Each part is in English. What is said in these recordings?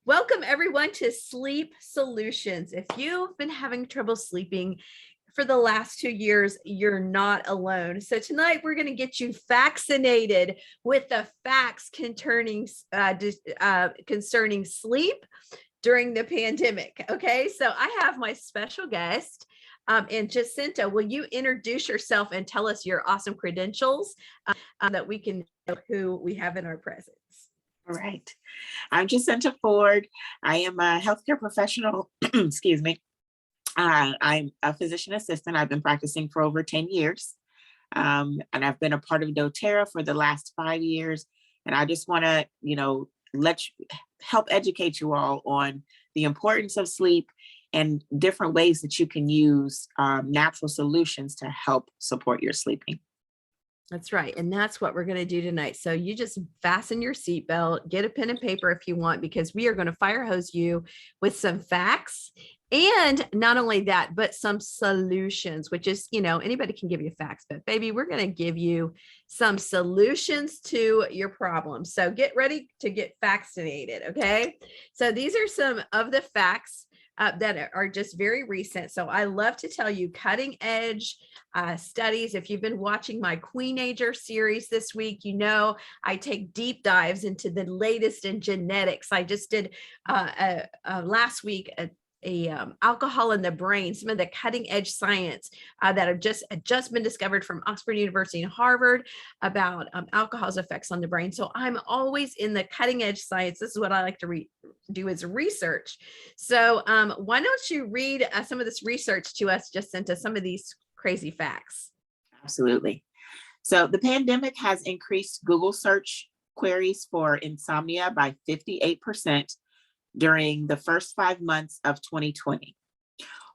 Welcome everyone to Sleep Solutions. If you've been having trouble sleeping for the last 2 years, you're not alone. So tonight we're going to get you vaccinated with the facts concerning sleep during the pandemic. Okay, so I have my special guest. And Jacinta, will you introduce yourself and tell us your awesome credentials that we can know who we have in our presence? All right. I'm Jacinta Ford. I am a healthcare professional. Excuse me. I'm a physician assistant. I've been practicing for over 10 years. And I've been a part of doTERRA for the last 5 years. And I just want to, help educate you all on the importance of sleep and different ways that you can use natural solutions to help support your sleeping. That's right. And that's what we're going to do tonight. So you just fasten your seatbelt, get a pen and paper if you want, because we are going to fire hose you with some facts. And not only that, but some solutions, which is, anybody can give you facts, but baby, we're going to give you some solutions to your problems. So get ready to get vaccinated. Okay. So these are some of the facts that are just very recent. So I love to tell you cutting edge studies. If you've been watching my Queenager series this week, I take deep dives into the latest in genetics. I just did last week alcohol in the brain, some of the cutting edge science that have just been discovered from Oxford University and Harvard about alcohol's effects on the brain. So I'm always in the cutting edge science. This is what I like to do is research. So why don't you read some of this research to us, Jacinta, some of these crazy facts? Absolutely. So the pandemic has increased Google search queries for insomnia by 58% during the first 5 months of 2020.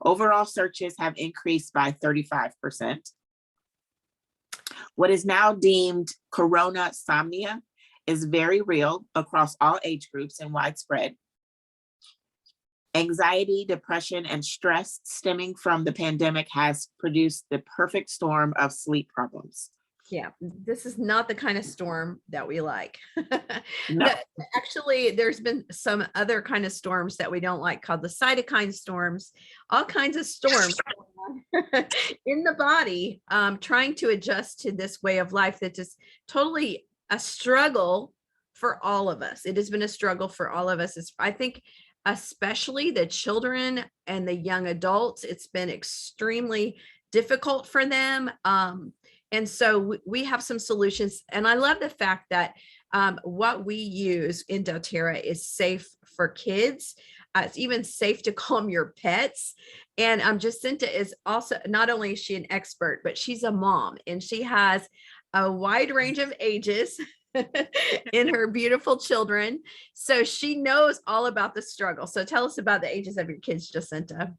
Overall searches have increased by 35%. What is now deemed corona-somnia is very real across all age groups and widespread. Anxiety, depression, and stress stemming from the pandemic has produced the perfect storm of sleep problems. Yeah, this is not the kind of storm that we like. No. Actually, there's been some other kind of storms that we don't like called the cytokine storms, all kinds of storms in the body, trying to adjust to this way of life that is totally a struggle for all of us. It has been a struggle for all of us. I think especially the children and the young adults, it's been extremely difficult for them. And so we have some solutions. And I love the fact that what we use in doTERRA is safe for kids. It's even safe to calm your pets. And Jacinta is also, not only is she an expert, but she's a mom and she has a wide range of ages in her beautiful children. So she knows all about the struggle. So tell us about the ages of your kids, Jacinta.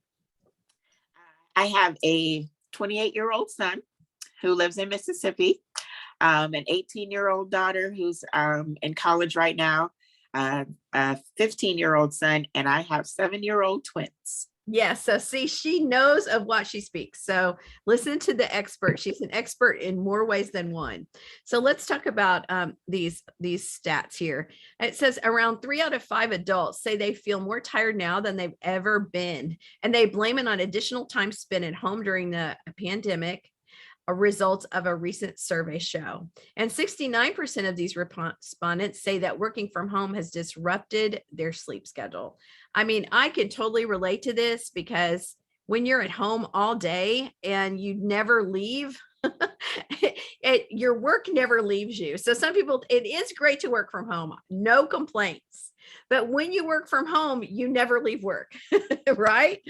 I have a 28-year-old son who lives in Mississippi, an 18-year-old daughter who's in college right now, a 15-year-old son, and I have 7-year-old twins. Yes. So see, she knows of what she speaks. So listen to the expert. She's an expert in more ways than one. So let's talk about these stats here. It says around 3 out of 5 adults say they feel more tired now than they've ever been. And they blame it on additional time spent at home during the pandemic, a result of a recent survey show. And 69% of these respondents say that working from home has disrupted their sleep schedule. I mean, I can totally relate to this because when you're at home all day and you never leave, your work never leaves you. So some people, it is great to work from home, no complaints. But when you work from home, you never leave work, right?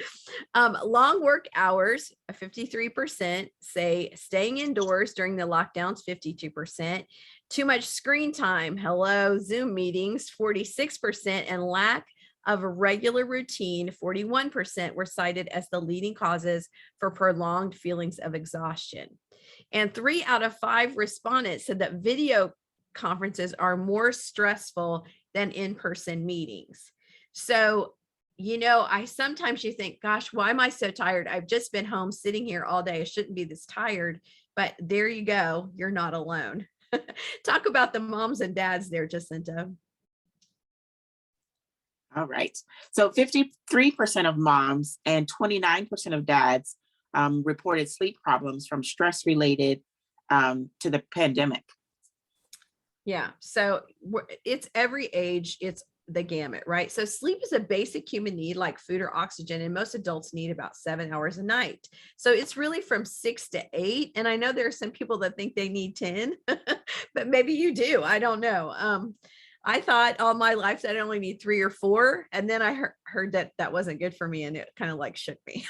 Long work hours, 53% say staying indoors during the lockdowns, 52%. Too much screen time, hello, Zoom meetings, 46%, and lack of a regular routine, 41% were cited as the leading causes for prolonged feelings of exhaustion. And 3 out of 5 respondents said that video conferences are more stressful than in-person meetings. So, sometimes you think, gosh, why am I so tired? I've just been home sitting here all day. I shouldn't be this tired, but there you go. You're not alone. Talk about the moms and dads there, Jacinta. All right. So 53% of moms and 29% of dads reported sleep problems from stress related to the pandemic. Yeah. So it's every age, it's the gamut, right? So sleep is a basic human need like food or oxygen, and most adults need about 7 hours a night. So it's really from 6 to 8. And I know there are some people that think they need 10, but maybe you do. I don't know. I thought all my life that I only need 3 or 4. And then I heard that that wasn't good for me, and it kind of like shook me.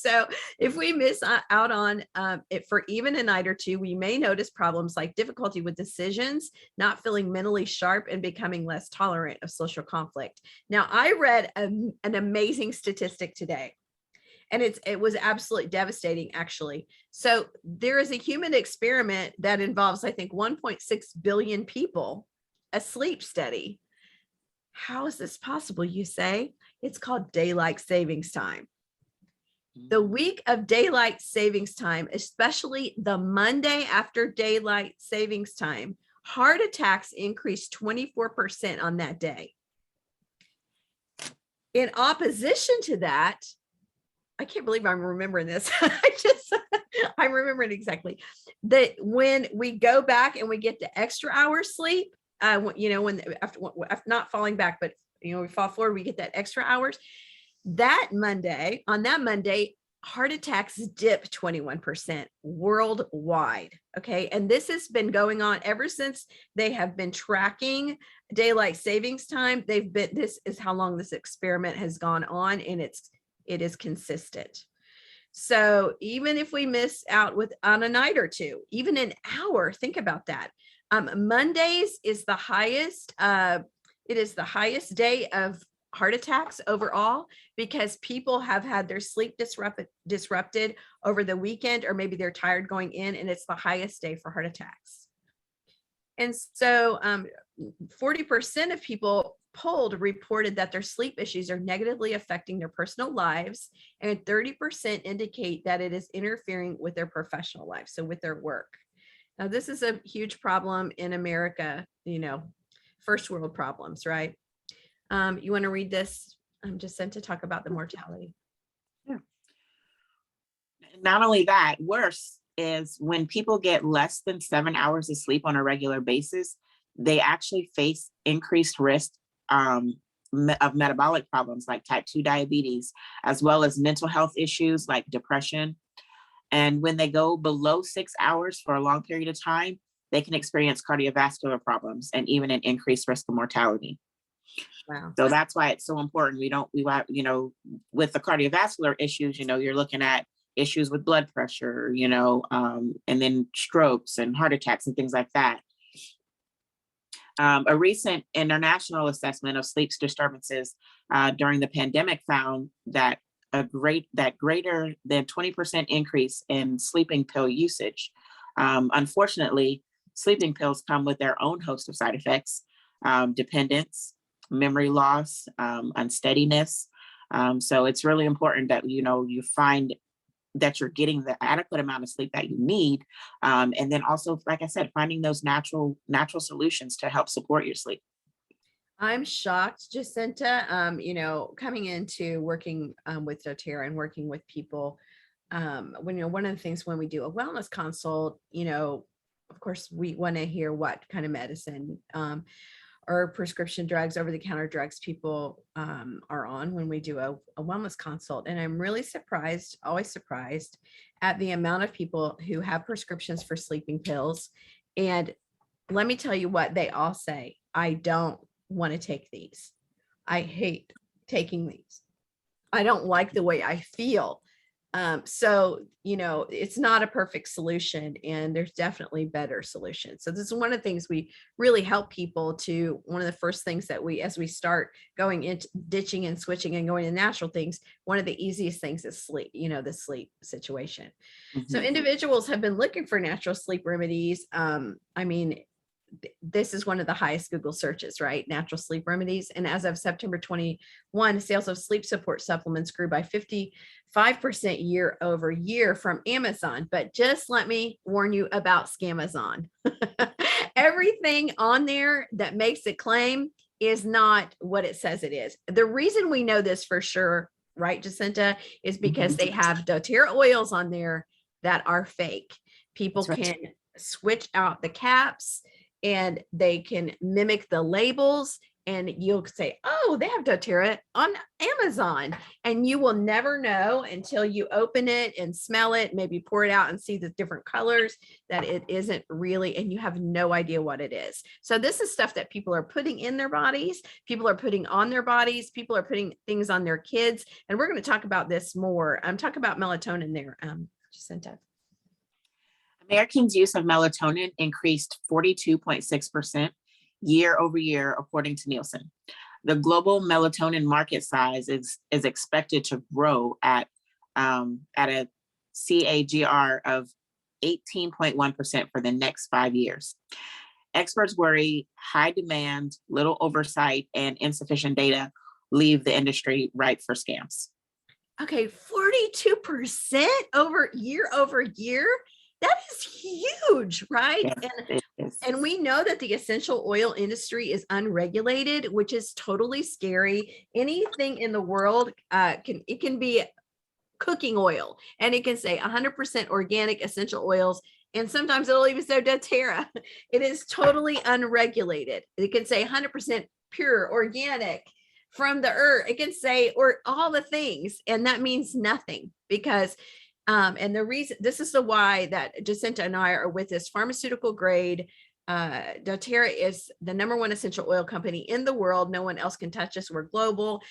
So if we miss out on it for even a night or two, we may notice problems like difficulty with decisions, not feeling mentally sharp, and becoming less tolerant of social conflict. Now, I read an amazing statistic today, and it was absolutely devastating, actually. So there is a human experiment that involves, I think, 1.6 billion people, a sleep study. How is this possible, you say? It's called daylight savings time. The week of daylight savings time, especially the Monday after daylight savings time, heart attacks increased 24% on that day. In opposition to that, I can't believe I'm remembering this. I'm remembering exactly that when we go back and we get the extra hours sleep, when after not falling back, but we fall forward, we get that extra hours. On that Monday, heart attacks dip 21% worldwide. Okay. And this has been going on ever since they have been tracking daylight savings time. This is how long this experiment has gone on, and it is consistent. So even if we miss out on a night or two, even an hour, think about that. Mondays is the highest. It is the highest day of heart attacks overall, because people have had their sleep disrupted over the weekend, or maybe they're tired going in, and it's the highest day for heart attacks. And so 40% of people polled reported that their sleep issues are negatively affecting their personal lives, and 30% indicate that it is interfering with their professional life, so with their work. Now, this is a huge problem in America, first world problems, right? You want to read this? I'm just sent to talk about the mortality. Yeah. Not only that, worse is when people get less than 7 hours of sleep on a regular basis, they actually face increased risk of metabolic problems like type 2 diabetes, as well as mental health issues like depression. And when they go below 6 hours for a long period of time, they can experience cardiovascular problems and even an increased risk of mortality. Wow. So that's why it's so important. With the cardiovascular issues, you're looking at issues with blood pressure, and then strokes and heart attacks and things like that. A recent international assessment of sleep disturbances during the pandemic found that greater than 20% increase in sleeping pill usage. Unfortunately, sleeping pills come with their own host of side effects, dependence, memory loss, unsteadiness. So it's really important that, you find that you're getting the adequate amount of sleep that you need. And then also, like I said, finding those natural solutions to help support your sleep. I'm shocked, Jacinta, coming into working with doTERRA and working with people. One of the things when we do a wellness consult, of course, we want to hear what kind of medicine or prescription drugs, over-the-counter drugs people are on when we do a wellness consult. And I'm really always surprised at the amount of people who have prescriptions for sleeping pills. And let me tell you what they all say. I don't want to take these. I hate taking these. I don't like the way I feel. So, it's not a perfect solution, and there's definitely better solutions. So this is one of the things we really help people to. One of the first things that as we start going into ditching and switching and going to natural things, one of the easiest things is sleep, the sleep situation. Mm-hmm. So individuals have been looking for natural sleep remedies. This is one of the highest Google searches, right? Natural sleep remedies. And as of September 21, sales of sleep support supplements grew by 55% year over year from Amazon. But just let me warn you about Scamazon. Everything on there that makes a claim is not what it says it is. The reason we know this for sure, right, Jacinta, is because they have doTERRA oils on there that are fake. People That's right. can switch out the caps and they can mimic the labels, and you'll say, oh, they have doTERRA on Amazon, and you will never know until you open it and smell it, maybe pour it out and see the different colors, that it isn't really, and you have no idea what it is. So this is stuff that people are putting in their bodies, people are putting on their bodies, people are putting things on their kids, and we're going to talk about this more. Talk about melatonin there, Jacinta. Americans' use of melatonin increased 42.6% year over year, according to Nielsen. The global melatonin market size is expected to grow at a CAGR of 18.1% for the next 5 years. Experts worry high demand, little oversight, and insufficient data leave the industry ripe for scams. Okay, 42% over year. That is huge, right? Yes, and we know that the essential oil industry is unregulated, which is totally scary. Anything in the world can be cooking oil, and it can say 100% organic essential oils, and sometimes it'll even say doTERRA. It is totally unregulated. It can say 100% pure organic from the earth. It can say, or all the things, and that means nothing, because and the reason, this is the why that Jacinta and I are with this pharmaceutical grade. doTERRA is the #1 essential oil company in the world. No one else can touch us. We're global,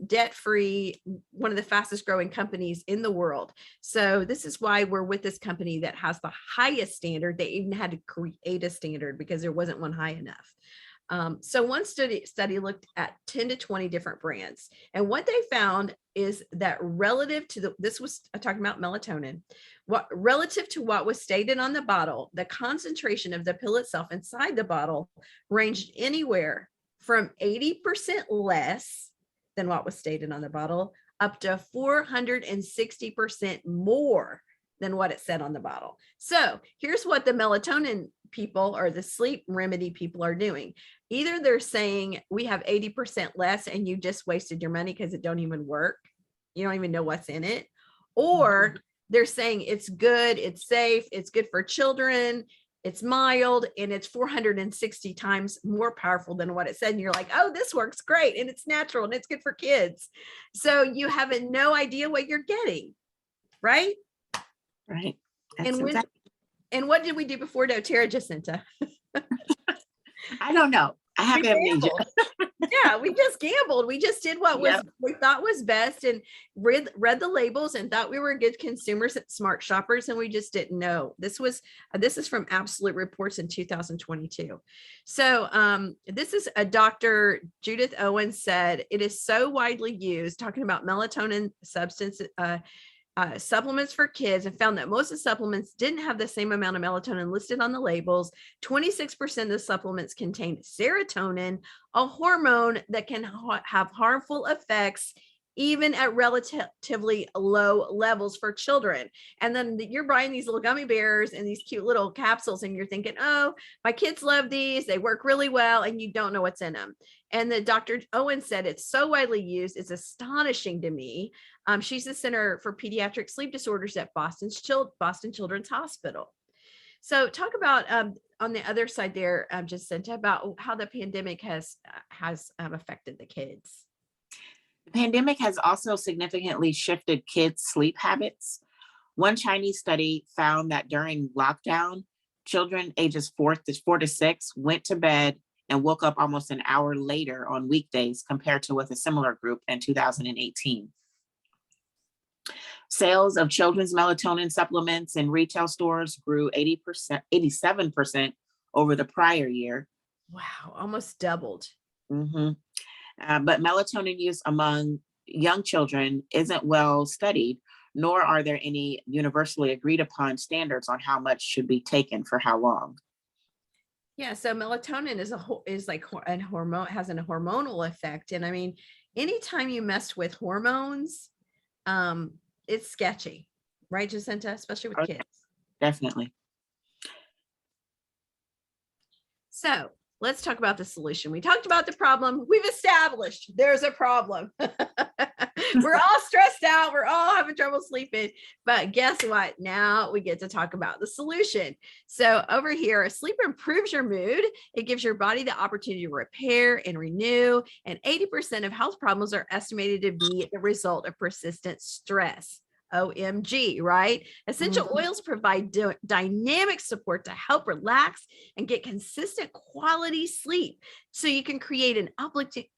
debt-free, one of the fastest growing companies in the world. So this is why we're with this company that has the highest standard. They even had to create a standard because there wasn't one high enough. So one study looked at 10 to 20 different brands. And what they found is that relative to this was talking about melatonin, relative to what was stated on the bottle, the concentration of the pill itself inside the bottle ranged anywhere from 80% less than what was stated on the bottle up to 460% more than what it said on the bottle. So here's what the melatonin people or the sleep remedy people are doing. Either they're saying we have 80% less and you just wasted your money because it don't even work. You don't even know what's in it. Or they're saying it's good, it's safe, it's good for children, it's mild, and it's 460 times more powerful than what it said. And you're like, oh, this works great, and it's natural, and it's good for kids. So you have no idea what you're getting, right? Right. And what did we do before doTERRA, Jacinta? I don't know. I have amnesia. Yeah, we just gambled. We just did what we thought was best, and read the labels and thought we were good consumers, smart shoppers, and we just didn't know. This is from Absolute Reports in 2022. So this is a Dr. Judith Owens said it is so widely used, talking about melatonin substance supplements for kids, and found that most of the supplements didn't have the same amount of melatonin listed on the labels. 26% of the supplements contain serotonin, a hormone that can have harmful effects even at relatively low levels for children. And then you're buying these little gummy bears and these cute little capsules, and you're thinking, oh, my kids love these, they work really well, and you don't know what's in them. And the Dr. Owen said it's so widely used, it's astonishing to me. She's the Center for Pediatric Sleep Disorders at Boston Children's Hospital. So talk about on the other side there, Jacinta, about how the pandemic has affected the kids. The pandemic has also significantly shifted kids' sleep habits. One Chinese study found that during lockdown, children ages 4 to 6 went to bed and woke up almost an hour later on weekdays compared to with a similar group in 2018. Sales of children's melatonin supplements in retail stores grew 87% over the prior year. Wow, almost doubled. Mm-hmm. But melatonin use among young children isn't well studied, nor are there any universally agreed upon standards on how much should be taken for how long. Yeah, so melatonin is like a hormone, has a hormonal effect, and I mean, anytime you mess with hormones, it's sketchy, right, Jacinta? Especially with kids. Definitely. So let's talk about the solution. We talked about the problem. We've established there's a problem. We're all stressed out. We're all having trouble sleeping. But guess what? Now we get to talk about the solution. So over here, sleep improves your mood. It gives your body the opportunity to repair and renew. And 80% of health problems are estimated to be the result of persistent stress. OMG, right? Essential oils provide dynamic support to help relax and get consistent quality sleep. So you can create an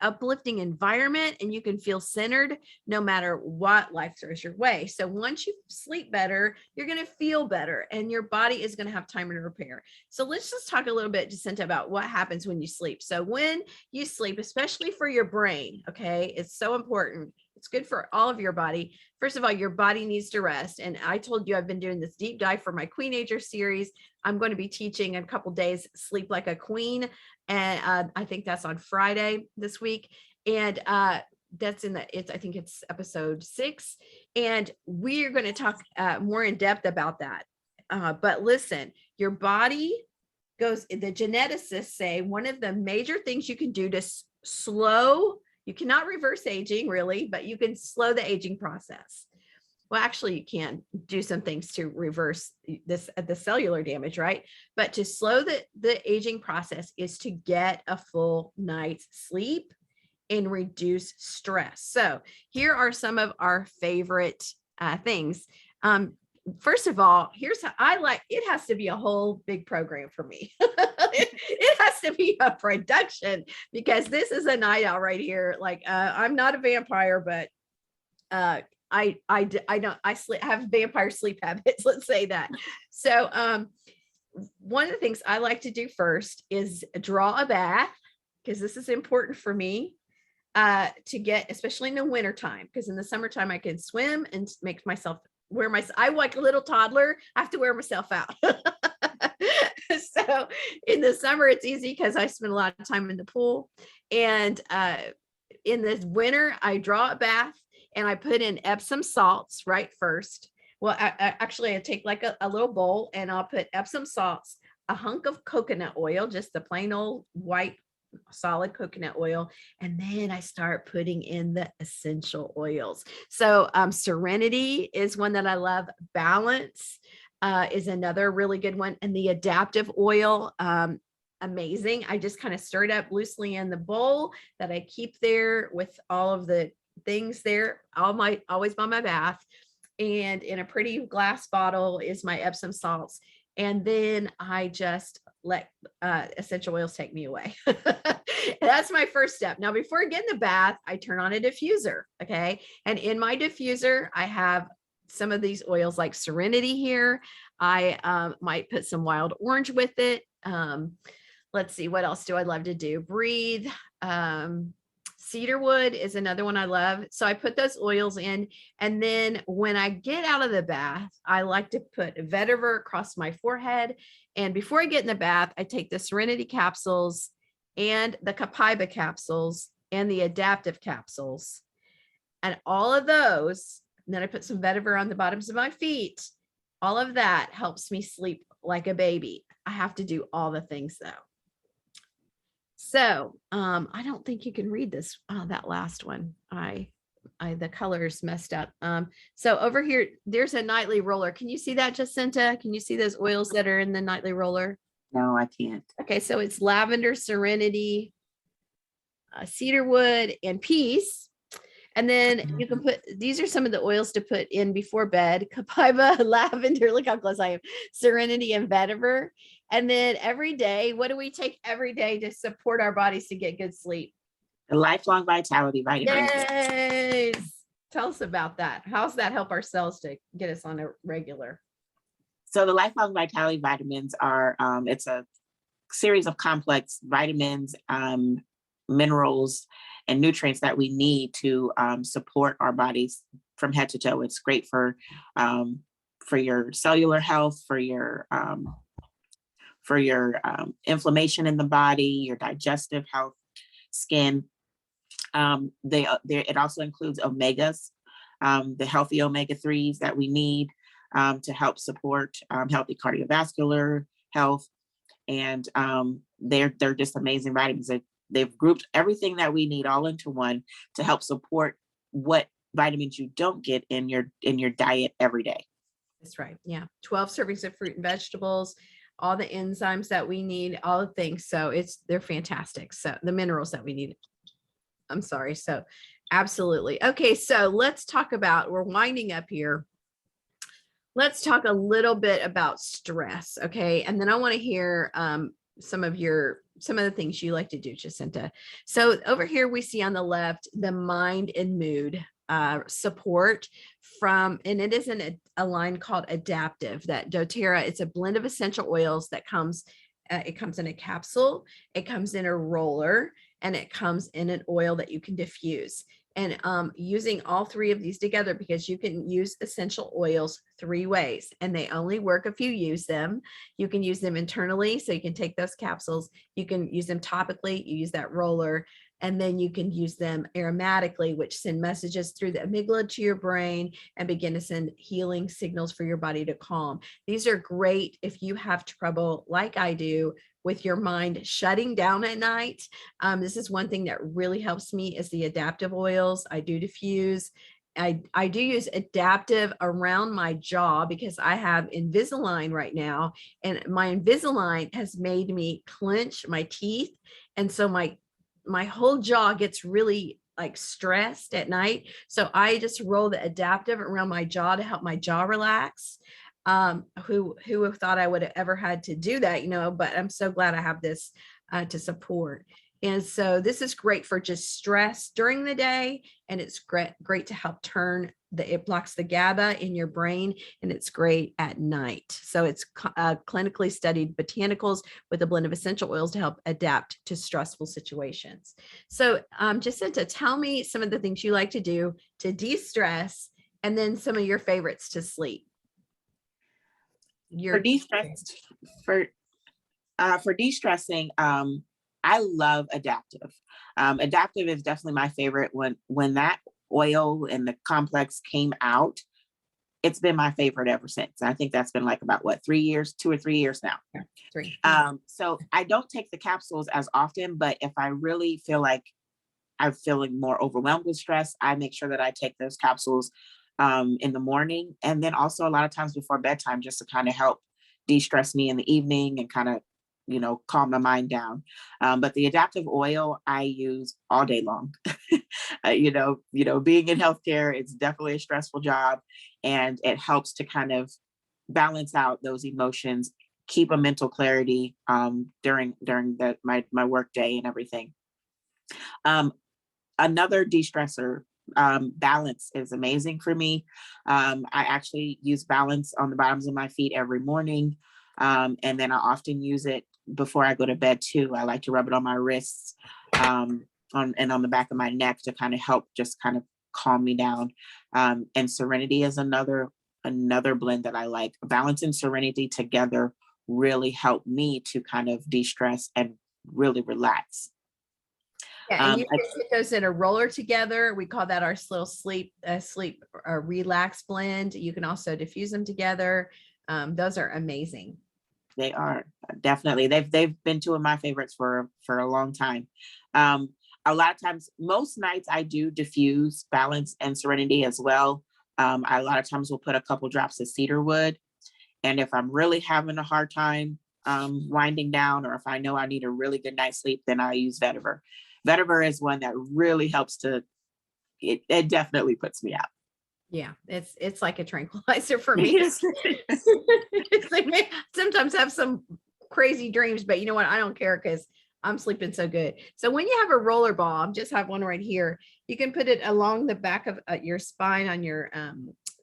uplifting environment and you can feel centered no matter what life throws your way. So once you sleep better, you're going to feel better and your body is going to have time to repair. So let's just talk a little bit, Jacinta, about what happens when you sleep. So when you sleep, especially for your brain, okay, it's so important. It's good for all of your body. First of all, your body needs to rest. And I told you I've been doing this deep dive for my Queenager series. I'm going to be teaching in a couple days, Sleep Like a Queen. And I think that's on Friday this week. And that's I think it's episode 6. And we're going to talk more in depth about that. But listen, your body goes, the geneticists say one of the major things you can do to slow, you cannot reverse aging really, but you can slow the aging process. Well, actually you can do some things to reverse the cellular damage, right? But to slow the aging process is to get a full night's sleep and reduce stress. So here are some of our favorite things. First of all, here's how I like it. Has to be a whole big program for me. It has to be a production because this is a night out right here. Like I'm not a vampire, but I have vampire sleep habits. Let's say that. So one of the things I like to do first is draw a bath because this is important for me to get, especially in the wintertime, because in the summertime I can swim and make myself I like a little toddler. I have to wear myself out. So in the summer, it's easy because I spend a lot of time in the pool. And in the winter, I draw a bath and I put in Epsom salts right first. Well, I take like a little bowl and I'll put Epsom salts, a hunk of coconut oil, just the plain old white solid coconut oil, and then I start putting in the essential oils. So Serenity is one that I love. Balance is another really good one, and the Addictive oil, amazing. I just kind of stir it up loosely in the bowl that I keep there with all of the things there, always by my bath, and in a pretty glass bottle is my Epsom salts. And then I just let essential oils take me away. That's my first step. Now, before I get in the bath, I turn on a diffuser. Okay. And in my diffuser, I have some of these oils like Serenity here. I might put some wild orange with it. Let's see, what else do I love to do? Breathe. Cedarwood is another one I love. So I put those oils in. And then when I get out of the bath, I like to put vetiver across my forehead. And before I get in the bath, I take the Serenity capsules and the Copaiba capsules and the Addictive capsules and all of those. And then I put some vetiver on the bottoms of my feet. All of that helps me sleep like a baby. I have to do all the things though. So I don't think you can read this, that last one. The colors messed up. So over here, there's a nightly roller. Can you see that, Jacinta? Can you see those oils that are in the nightly roller? No, I can't. Okay, so it's lavender, Serenity, cedarwood, and peace. And then you can put, these are some of the oils to put in before bed. Copaiba, lavender, look how close I am. Serenity and vetiver. And then every day, what do we take every day to support our bodies to get good sleep? The lifelong vitality vitamin. Yes. Tell us about that. How's that help our cells to get us on a regular? So the lifelong vitality vitamins are, it's a series of complex vitamins, minerals, and nutrients that we need to support our bodies from head to toe. It's great for your cellular health, for your inflammation in the body, your digestive health, skin. It also includes omegas, the healthy omega-3s that we need to help support healthy cardiovascular health and they're just amazing vitamins. They've grouped everything that we need all into one to help support what vitamins you don't get in your diet every day. That's right. Yeah. 12 servings of fruit and vegetables, all the enzymes that we need, all the things. So they're fantastic. So the minerals that we need. I'm sorry. So absolutely. Okay. So let's talk about, we're winding up here. Let's talk a little bit about stress. Okay. And then I want to hear some of the things you like to do, Jacinta. So over here we see on the left, the mind and mood support from, and it is a line called Addictive, that doTERRA. It's a blend of essential oils that comes, it comes in a capsule, it comes in a roller, and it comes in an oil that you can diffuse. And using all three of these together, because you can use essential oils 3 ways and they only work if you use them. You can use them internally, so you can take those capsules, you can use them topically, you use that roller, and then you can use them aromatically, which send messages through the amygdala to your brain and begin to send healing signals for your body to calm. These are great if you have trouble, like I do, with your mind shutting down at night. This is one thing that really helps me is the adaptive oils. I do diffuse. I do use adaptive around my jaw because I have Invisalign right now, and my Invisalign has made me clench my teeth. And so my whole jaw gets really like stressed at night. So I just roll the adaptive around my jaw to help my jaw relax. Who have thought I would have ever had to do that, but I'm so glad I have this to support. And so this is great for just stress during the day. And it's great to help it blocks the GABA in your brain, and it's great at night. So it's clinically studied botanicals with a blend of essential oils to help adapt to stressful situations. So Jacinta, tell me some of the things you like to do to de-stress, and then some of your favorites to sleep. For de-stressing, I love adaptive. Adaptive is definitely my favorite. When that oil and the complex came out, it's been my favorite ever since. I think that's been like about 3 years, 2 or 3 years now. Yeah, 3. So I don't take the capsules as often, but if I really feel like I'm feeling more overwhelmed with stress, I make sure that I take those capsules in the morning, and then also a lot of times before bedtime, just to kind of help de-stress me in the evening and kind of calm my mind down. But the adaptive oil I use all day long. Being in healthcare, it's definitely a stressful job, and it helps to kind of balance out those emotions, keep a mental clarity during my work day and everything. Another de-stressor, balance is amazing for me. I actually use balance on the bottoms of my feet every morning. And then I often use it before I go to bed too. I like to rub it on my wrists on the back of my neck to kind of help just kind of calm me down. And Serenity is another blend that I like. Balance and Serenity together really help me to kind of de-stress and really relax. Yeah, and you can put those in a roller together. We call that our little sleep relax blend. You can also diffuse them together. Those are amazing. They are definitely. They've been two of my favorites for a long time. A lot of times, most nights I do diffuse Balance and Serenity as well. I a lot of times will put a couple drops of cedarwood, and if I'm really having a hard time winding down, or if I know I need a really good night's sleep, then I use vetiver. Vetiver is one that really helps it definitely puts me out. Yeah, it's like a tranquilizer for me. I may sometimes have some crazy dreams, but you know what? I don't care because I'm sleeping so good. So when you have a roller ball, I just have one right here. You can put it along the back of your spine on your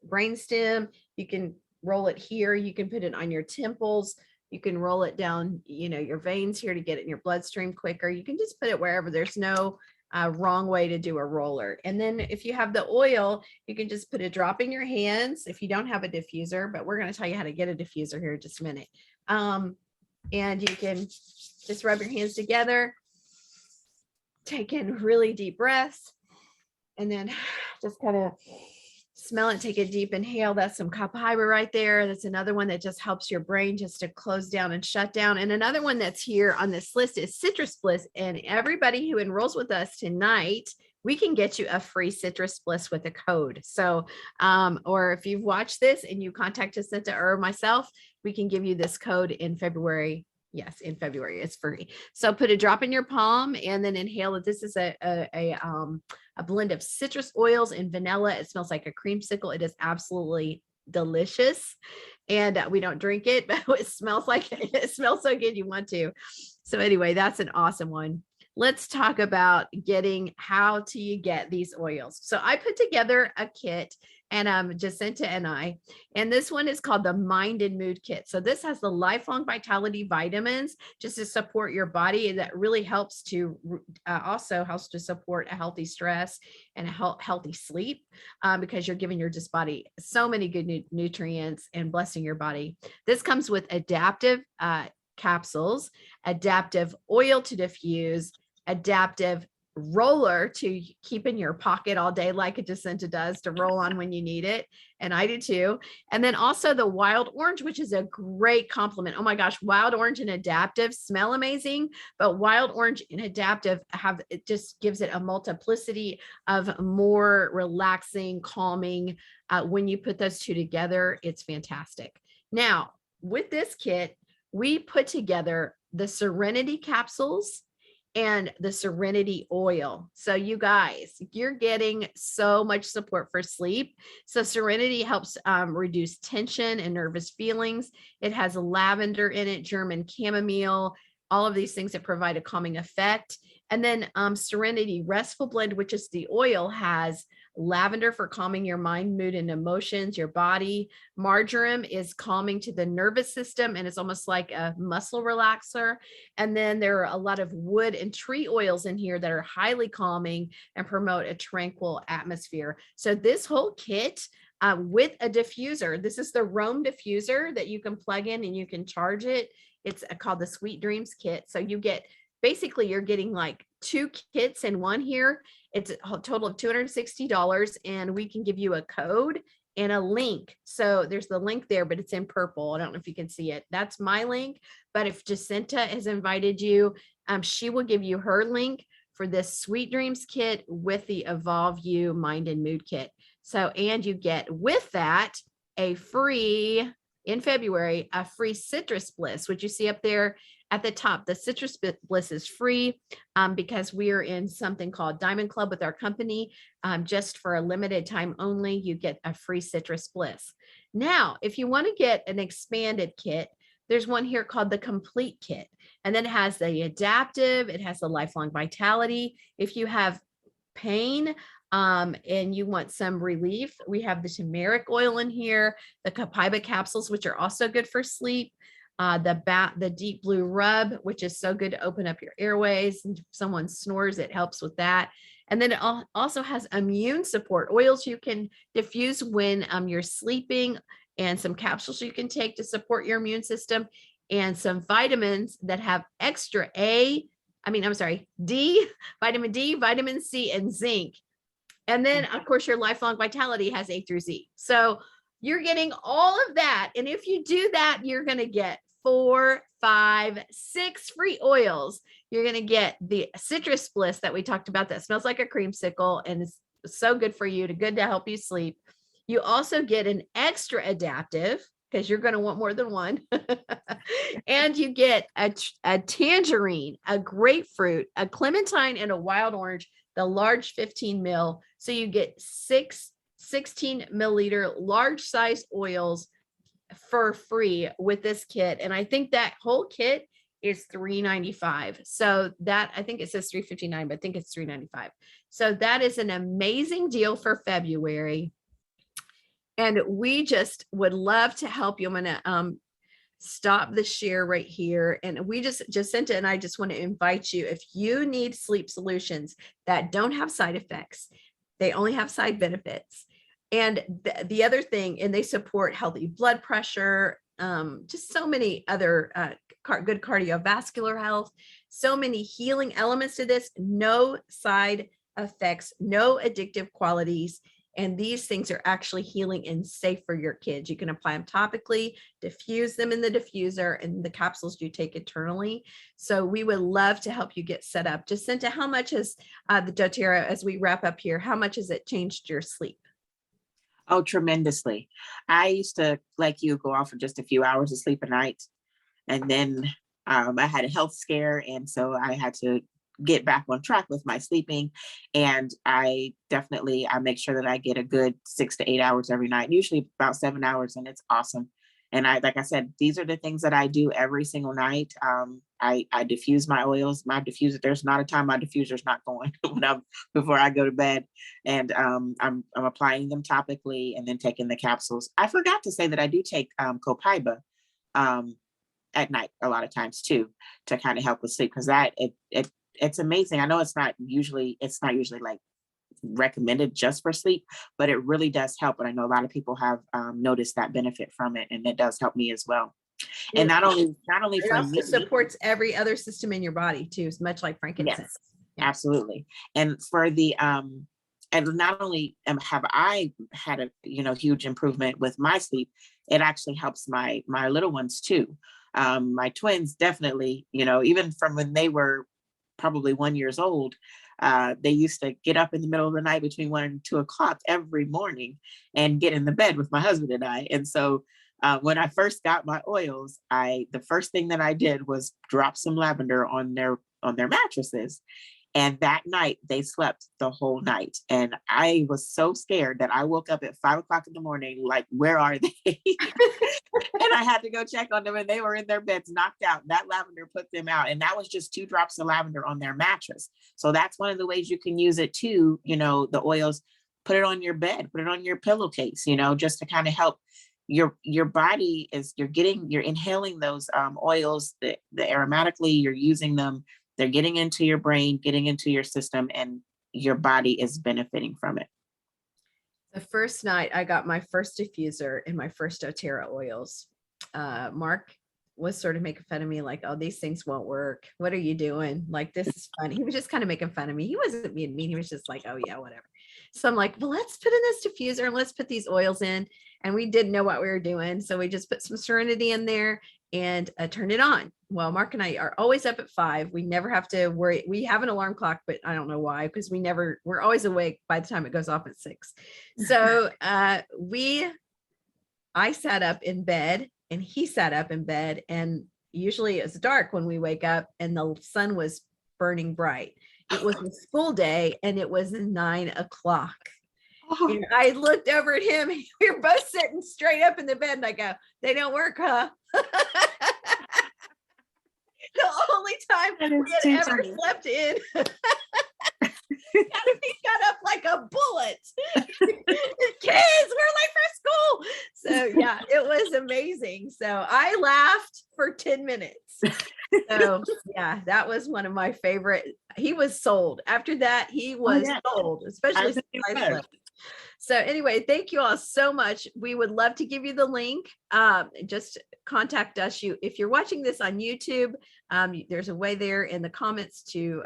brainstem. You can roll it here. You can put it on your temples. You can roll it down, your veins here to get it in your bloodstream quicker. You can just put it wherever. There's no wrong way to do a roller. And then if you have the oil, you can just put a drop in your hands if you don't have a diffuser, but we're going to tell you how to get a diffuser here in just a minute. And you can just rub your hands together, take in really deep breaths, and then just kind of Smell it, take a deep inhale. That's some copaiba right there. That's another one that just helps your brain just to close down and shut down. And another one that's here on this list is Citrus Bliss. And everybody who enrolls with us tonight, we can get you a free Citrus Bliss with a code. So, or if you've watched this and you contact Jacinta or myself, we can give you this code in February. Yes, in February, it's free. So put a drop in your palm and then inhale it. This is a blend of citrus oils and vanilla. It smells like a creamsicle. It is absolutely delicious. And we don't drink it, but it smells like it smells so good you want to. So anyway, that's an awesome one. Let's talk about how do you get these oils. So I put together a kit, and Jacinta and this one is called the Mind and Mood Kit. So this has the lifelong vitality vitamins just to support your body. And that really helps to also helps to support a healthy stress and a healthy sleep, because you're giving your just body so many good nutrients and blessing your body. This comes with adaptive capsules, adaptive oil to diffuse, adaptive roller to keep in your pocket all day, like a Jacinta does, to roll on when you need it. And I do too. And then also the wild orange, which is a great compliment. Oh my gosh, wild orange and adaptive smell amazing, but wild orange and adaptive it just gives it a multiplicity of more relaxing, calming. When you put those two together, it's fantastic. Now, with this kit, we put together the Serenity capsules and the Serenity oil. So you guys, you're getting so much support for sleep. So Serenity helps reduce tension and nervous feelings. It has lavender in it, German chamomile, all of these things that provide a calming effect. And then Serenity Restful Blend, which is the oil, has lavender for calming your mind, mood, and emotions, your body. Marjoram is calming to the nervous system, and it's almost like a muscle relaxer. And then there are a lot of wood and tree oils in here that are highly calming and promote a tranquil atmosphere. So this whole kit with a diffuser, this is the Roam diffuser that you can plug in and you can charge it. It's called the Sweet Dreams kit. So you get, basically you're getting like 2 kits in one here. It's a total of $260, and we can give you a code and a link. So there's the link there, but it's in purple. I don't know if you can see it. That's my link. But if Jacinta has invited you, she will give you her link for this Sweet Dreams kit with the Evolve You Mind and Mood kit. So, and you get with that a free, in February, a free Citrus Bliss, which you see up there at the top. The Citrus Bliss is free because we are in something called Diamond Club with our company. Just for a limited time only, you get a free Citrus Bliss. Now, if you want to get an expanded kit, there's one here called the Complete Kit. And then it has the adaptive, it has the lifelong vitality. If you have pain, and you want some relief, we have the turmeric oil in here, the copaiba capsules, which are also good for sleep, the deep blue rub, which is so good to open up your airways. And if someone snores, it helps with that. And then it also has immune support oils you can diffuse when you're sleeping, and some capsules you can take to support your immune system, and some vitamins that have extra D, vitamin D, vitamin C, and zinc. And then, of course, your lifelong vitality has A through Z. So you're getting all of that. And if you do that, you're going to get 4, 5, 6 free oils. You're going to get the Citrus Bliss that we talked about that smells like a creamsicle and is so good for you, good to help you sleep. You also get an extra adaptive, because you're going to want more than one. And you get a tangerine, a grapefruit, a clementine, and a wild orange, the large 15 ml. So you get 6 16 milliliter large size oils for free with this kit. And I think that whole kit is $395. So that, I think it says $359, but I think it's $395. So that is an amazing deal for February. And we just would love to help you. I'm going to stop the share right here. And Jacinta and I just want to invite you, if you need sleep solutions that don't have side effects, they only have side benefits. And the other thing, and they support healthy blood pressure, just so many other good cardiovascular health, so many healing elements to this, no side effects, no addictive qualities. And these things are actually healing and safe for your kids. You can apply them topically, diffuse them in the diffuser, and the capsules you take internally. So we would love to help you get set up. Jacinta, how much has the doTERRA, as we wrap up here, how much has it changed your sleep? Oh, tremendously. I used to, like you, go off for just a few hours of sleep a night. And then I had a health scare. And so I had to get back on track with my sleeping. And I make sure that I get a good 6 to 8 hours every night, usually about 7 hours. And it's awesome. And like I said, these are the things that I do every single night. I diffuse my oils, my diffuser. There's not a time my diffuser's not going before I go to bed. And I'm applying them topically and then taking the capsules. I forgot to say that I do take copaiba at night a lot of times too, to kind of help with sleep, because it's amazing. I know it's not usually like recommended just for sleep, but it really does help. And I know a lot of people have noticed that benefit from it, and it does help me as well. And not only it for also me, supports every other system in your body too, much like frankincense. yes, absolutely. And for the and not only have I had a huge improvement with my sleep, it actually helps my little ones too. My twins definitely, even from when they were probably 1 year old, they used to get up in the middle of the night between 1 and 2 o'clock every morning and get in the bed with my husband and I. And so when I first got my oils, the first thing that I did was drop some lavender on their mattresses. And that night they slept the whole night. And I was so scared that I woke up at 5 o'clock in the morning, like, where are they? And I had to go check on them, and they were in their beds knocked out. That lavender put them out. And that was just 2 drops of lavender on their mattress. So that's one of the ways you can use it too. The oils, put it on your bed, put it on your pillowcase, just to kind of help your body. You're inhaling those oils, the aromatically, you're using them. They're getting into your brain, getting into your system, and your body is benefiting from it. The first night I got my first diffuser and my first doTERRA oils, Mark was sort of making fun of me, like, oh, these things won't work. What are you doing? Like, this is fun. He was just kind of making fun of me. He wasn't being mean. He was just like, oh yeah, whatever. So I'm like, well, let's put in this diffuser and let's put these oils in. And we didn't know what we were doing. So we just put some Serenity in there and turned it on. Well, Mark and I are always up at 5. We never have to worry. We have an alarm clock, but I don't know why, because we're always awake by the time it goes off at 6. So I sat up in bed and he sat up in bed, and usually it's dark when we wake up and the sun was burning bright. It was a school day and it was 9 o'clock. Oh. And I looked over at him. We were both sitting straight up in the bed, and I go, they don't work, huh? The only time we had ever slept in. He got up like a bullet. Kids, we're late for school. So yeah, it was amazing. So I laughed for 10 minutes. So yeah, that was one of my favorite. He was sold. After that, he was sold, especially since I slept. So anyway, thank you all so much. We would love to give you the link. Just contact us. If you're watching this on YouTube, there's a way there in the comments to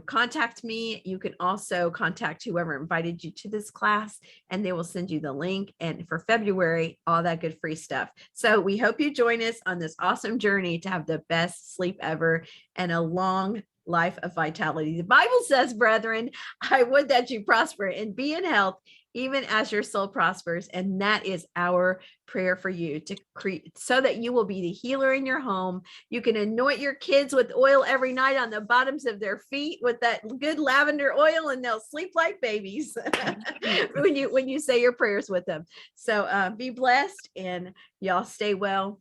contact me. You can also contact whoever invited you to this class, and they will send you the link. And for February, all that good free stuff. So we hope you join us on this awesome journey to have the best sleep ever and a long life of vitality. The Bible says, brethren, I would that you prosper and be in health, even as your soul prospers. And that is our prayer for you, to create so that you will be the healer in your home. You can anoint your kids with oil every night on the bottoms of their feet with that good lavender oil, and they'll sleep like babies when you say your prayers with them. So be blessed, and y'all stay well.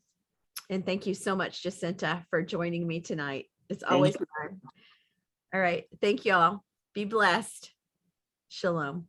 And thank you so much, Jacinta, for joining me tonight. It's always fun. All right. Thank y'all. Be blessed. Shalom.